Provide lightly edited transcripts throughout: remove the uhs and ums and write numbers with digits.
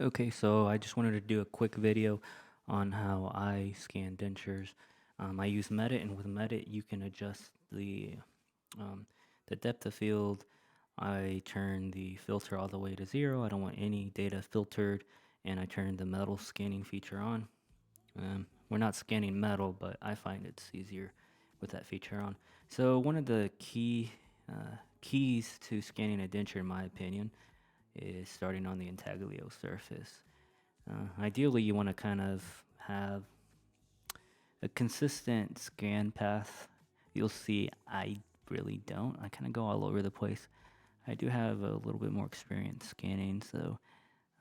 Okay, so I just wanted to do a quick video on how I scan dentures. I use Medit, and with Medit, you can adjust um, the depth of field. I turn the filter all the way to 0. I don't want any data filtered, and I turn the metal scanning feature on. We're not scanning metal, but I find it's easier with that feature on. So one of the keys to scanning a denture, in my opinion, is starting on the Intaglio Surface. Ideally, you want to kind of have a consistent scan path. You'll see I really don't. I kind of go all over the place. I do have a little bit more experience scanning, so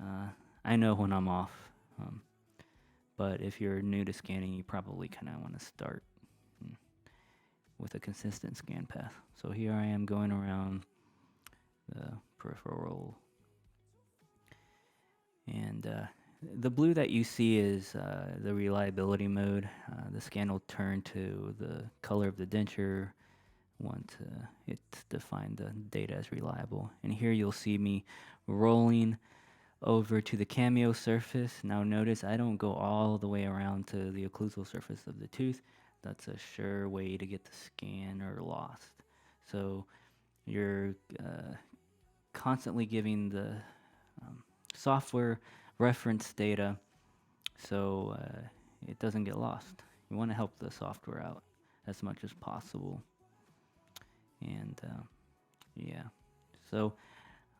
uh, I know when I'm off. Um, but if you're new to scanning, you probably kind of want to start with a consistent scan path. So here I am going around the peripheral, and the blue that you see is the reliability mode. The scan will turn to the color of the denture once it's defined the data as reliable. And here you'll see me rolling over to the cameo surface. Now notice I don't go all the way around to the occlusal surface of the tooth. That's a sure way to get the scanner lost. So you're constantly giving the software reference data so it doesn't get lost. You want to help the software out as much as possible. And yeah, so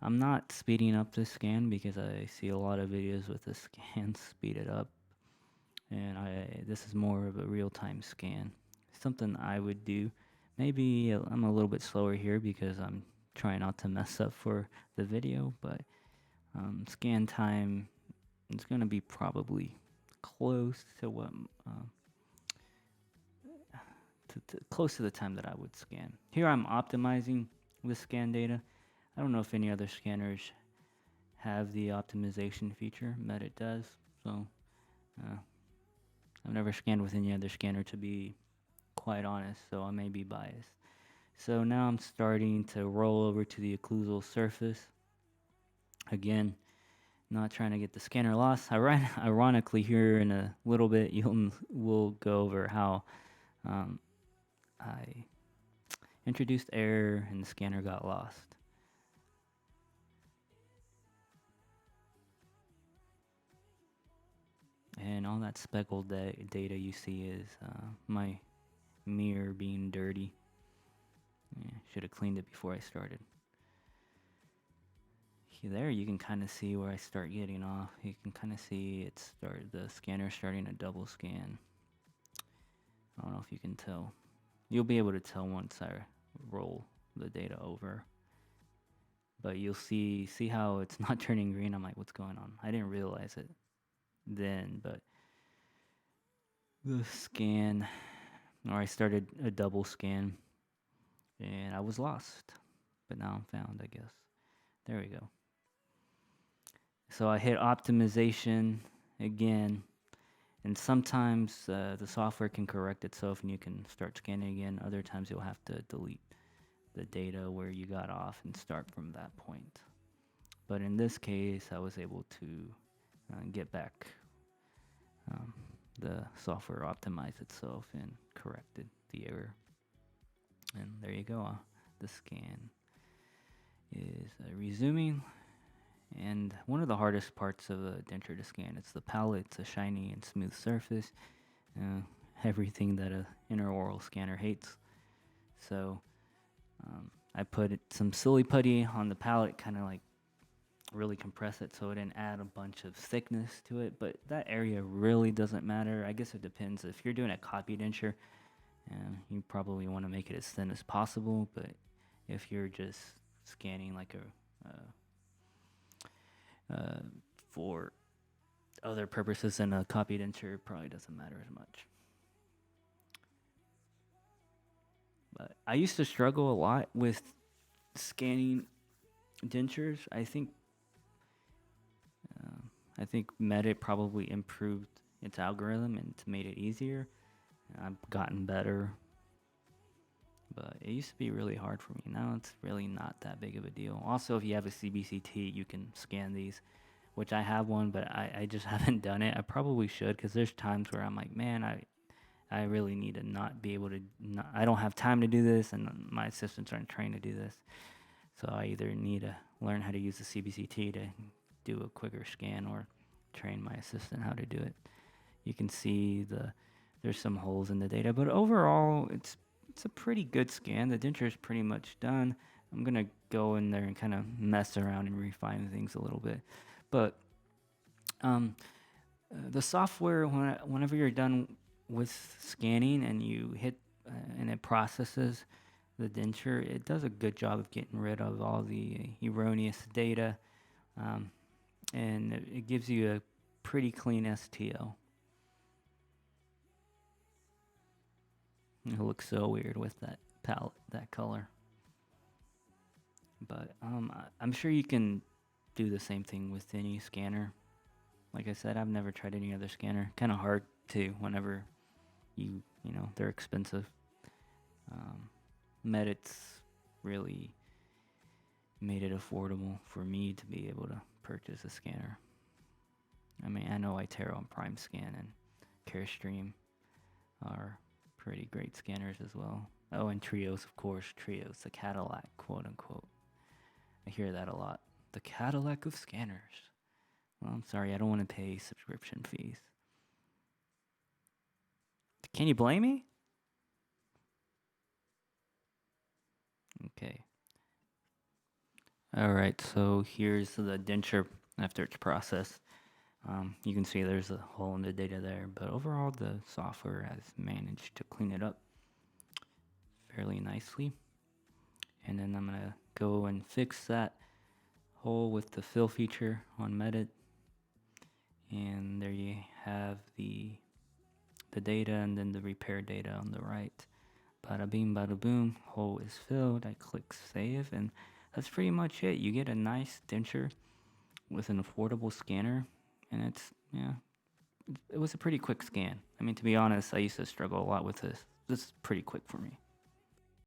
I'm not speeding up this scan because I see a lot of videos with the scan speed it up, and this is more of a real-time scan. Something I would do. Maybe I'm a little bit slower here because I'm trying not to mess up for the video, but scan time is going to be probably close to what close to the time that I would scan. Here I'm optimizing the scan data. I don't know if any other scanners have the optimization feature. Medit does. So I've never scanned with any other scanner, to be quite honest, so I may be biased. So now I'm starting to roll over to the occlusal surface. Again, not trying to get the scanner lost. Ironically, here in a little bit, we'll go over how I introduced error and the scanner got lost. And all that speckled data you see is my mirror being dirty. Yeah, should have cleaned it before I started. There you can kind of see where I start getting off. You can kind of see the scanner starting a double scan. I don't know if you can tell. You'll be able to tell once I roll the data over. But you'll see how it's not turning green. I'm like, what's going on? I didn't realize it then, but the scan, or I started a double scan, and I was lost. But now I'm found, I guess. There we go. So I hit optimization again, and sometimes the software can correct itself and you can start scanning again. Other times you'll have to delete the data where you got off and start from that point. But in this case, I was able to get back. The software optimized itself and corrected the error. And there you go. The scan is resuming. And one of the hardest parts of a denture to scan is the palate. It's a shiny and smooth surface. Everything that a intraoral scanner hates. So I put some silly putty on the palate, kind of like really compress it so it didn't add a bunch of thickness to it. But that area really doesn't matter. I guess it depends. If you're doing a copy denture, you probably want to make it as thin as possible. But if you're just scanning like for other purposes than a copy denture, it probably doesn't matter as much. But I used to struggle a lot with scanning dentures. I think Medit probably improved its algorithm and made it easier. I've gotten better, but it used to be really hard for me. Now it's really not that big of a deal. Also, if you have a CBCT, you can scan these which I have one, but I just haven't done it. I probably should, because there's times where I'm like, man, I really need to not be able to, not, I don't have time to do this, and my assistants aren't trained to do this. So I either need to learn how to use the CBCT to do a quicker scan, or train my assistant how to do it. You can see there's some holes in the data, but overall it's a pretty good scan. The denture is pretty much done. I'm gonna go in there and kind of mess around and refine things a little bit, but the software, whenever you're done with scanning and you hit and it processes the denture, it does a good job of getting rid of all the erroneous data, um, and it gives you a pretty clean STL. It looks so weird with that palette, that color. But I'm sure you can do the same thing with any scanner. Like I said, I've never tried any other scanner. Kind of hard to whenever you know, they're expensive. Medit's really made it affordable for me to be able to purchase a scanner. I mean, I know iTero and Prime Scan and CareStream are pretty great scanners as well. Oh, and Trios, of course. Trios, the Cadillac, quote unquote. I hear that a lot. The Cadillac of scanners. Well, I'm sorry, I don't want to pay subscription fees. Can you blame me? Okay. All right, so here's the denture after it's processed. You can see there's a hole in the data there, but overall the software has managed to clean it up fairly nicely. And then I'm gonna go and fix that hole with the fill feature on Medit. And there you have the data, and then the repair data on the right. Bada bing, bada boom, hole is filled. I click save, and that's pretty much it. You get a nice denture with an affordable scanner, and it's, yeah, it was a pretty quick scan. I mean, to be honest, I used to struggle a lot with this. This is pretty quick for me.